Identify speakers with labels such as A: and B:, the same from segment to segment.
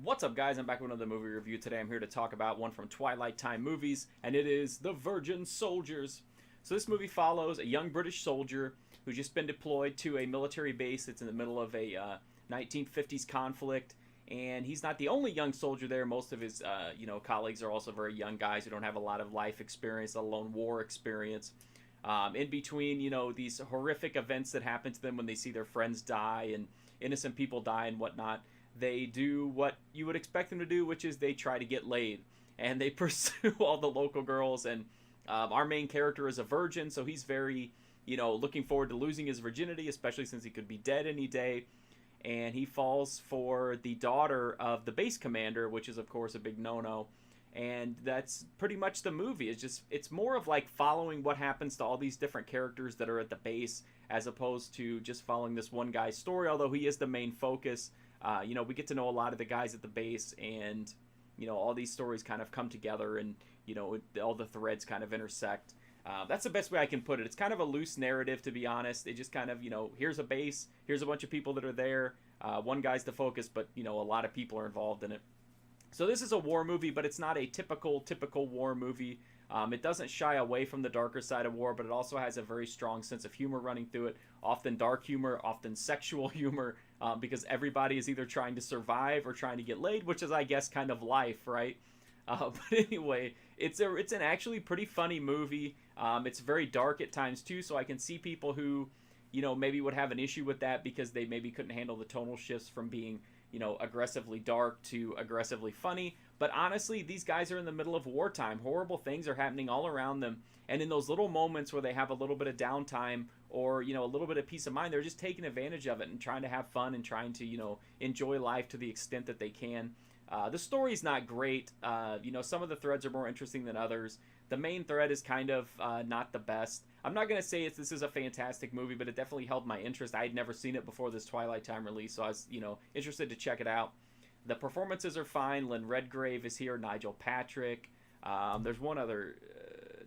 A: What's up, guys? I'm back with another movie review. Today I'm here to talk about one from Twilight time movies, and it is The Virgin Soldiers. So this movie follows a young British soldier who's just been deployed to a military base that's in the middle of a 1950s conflict, and he's not the only young soldier there. Most of his colleagues are also very young guys who don't have a lot of life experience, let alone war experience. In between, these horrific events that happen to them when they see their friends die and innocent people die and whatnot, they do what you would expect them to do, which is they try to get laid. And they pursue all the local girls. And our main character is a virgin, so he's very, looking forward to losing his virginity, especially since he could be dead any day. And he falls for the daughter of the base commander, which is, of course, a big no-no. And that's pretty much the movie. It's more of like following what happens to all these different characters that are at the base, as opposed to just following this one guy's story, although he is the main focus. We get to know a lot of the guys at the base, and all these stories kind of come together, and all the threads kind of intersect. That's the best way I can put it. It's kind of a loose narrative, to be honest. It just kind of, here's a base, here's a bunch of people that are there. One guy's the focus, but a lot of people are involved in it. So this is a war movie, but it's not a typical war movie. It doesn't shy away from the darker side of war, but it also has a very strong sense of humor running through it. Often dark humor, often sexual humor, because everybody is either trying to survive or trying to get laid, which is, I guess, kind of life, right? But anyway, it's an actually pretty funny movie. It's very dark at times too, so I can see people who, maybe would have an issue with that because they maybe couldn't handle the tonal shifts from being aggressively dark to aggressively funny. But honestly, these guys are in the middle of wartime. Horrible things are happening all around them. And in those little moments where they have a little bit of downtime or, a little bit of peace of mind, they're just taking advantage of it and trying to have fun and trying to, enjoy life to the extent that they can. The story's not great. Some of the threads are more interesting than others. The main thread is kind of not the best. I'm not going to say this is a fantastic movie, but it definitely held my interest. I had never seen it before this Twilight time release, so I was, interested to check it out. The performances are fine. Lynn Redgrave is here. Nigel Patrick. There's one other,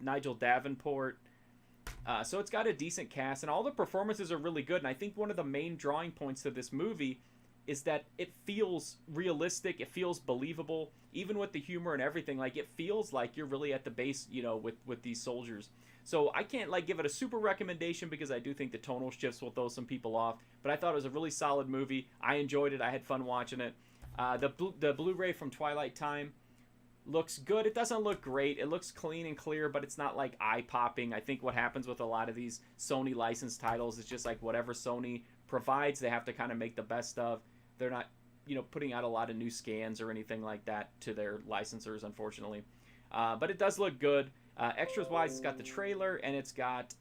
A: Nigel Davenport. So it's got a decent cast, and all the performances are really good. And I think one of the main drawing points to this movie is that it feels realistic. It feels believable, even with the humor and everything. Like, it feels like you're really at the base, with these soldiers. So I can't give it a super recommendation because I do think the tonal shifts will throw some people off. But I thought it was a really solid movie. I enjoyed it. I had fun watching it. The Blu-ray from Twilight time looks good. It doesn't look great. It looks clean and clear, but it's not eye-popping. I think what happens with a lot of these Sony licensed titles is just whatever Sony provides, they have to kind of make the best of. They're not, putting out a lot of new scans or anything like that to their licensors, unfortunately. But it does look good. Extras-wise, it's got the trailer, and it's got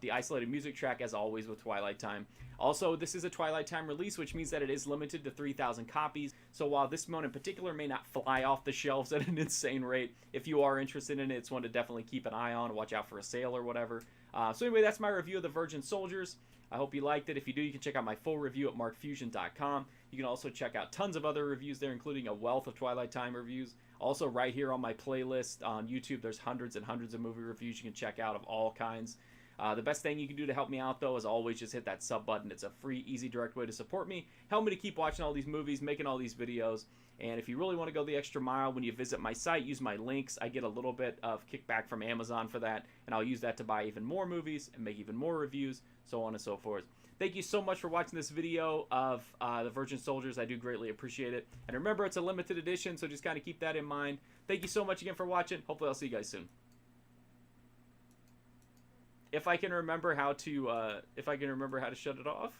A: the isolated music track, as always with Twilight time. Also, this is a Twilight time release, which means that it is limited to 3,000 copies. So while this one in particular may not fly off the shelves at an insane rate, if you are interested in it, it's one to definitely keep an eye on, watch out for a sale or whatever. So anyway, that's my review of The Virgin Soldiers. I hope you liked it. If you do, you can check out my full review at markfusion.com. You can also check out tons of other reviews there, including a wealth of Twilight time reviews. Also, right here on my playlist on YouTube, there's hundreds and hundreds of movie reviews you can check out of all kinds. The best thing you can do to help me out, though, is always just hit that sub button. It's a free, easy, direct way to support me. Help me to keep watching all these movies, making all these videos. And if you really want to go the extra mile when you visit my site, use my links. I get a little bit of kickback from Amazon for that, and I'll use that to buy even more movies and make even more reviews, so on and so forth. Thank you so much for watching this video of The Virgin Soldiers. I do greatly appreciate it. And remember, it's a limited edition, so just kind of keep that in mind. Thank you so much again for watching. Hopefully I'll see you guys soon. If I can remember how to shut it off.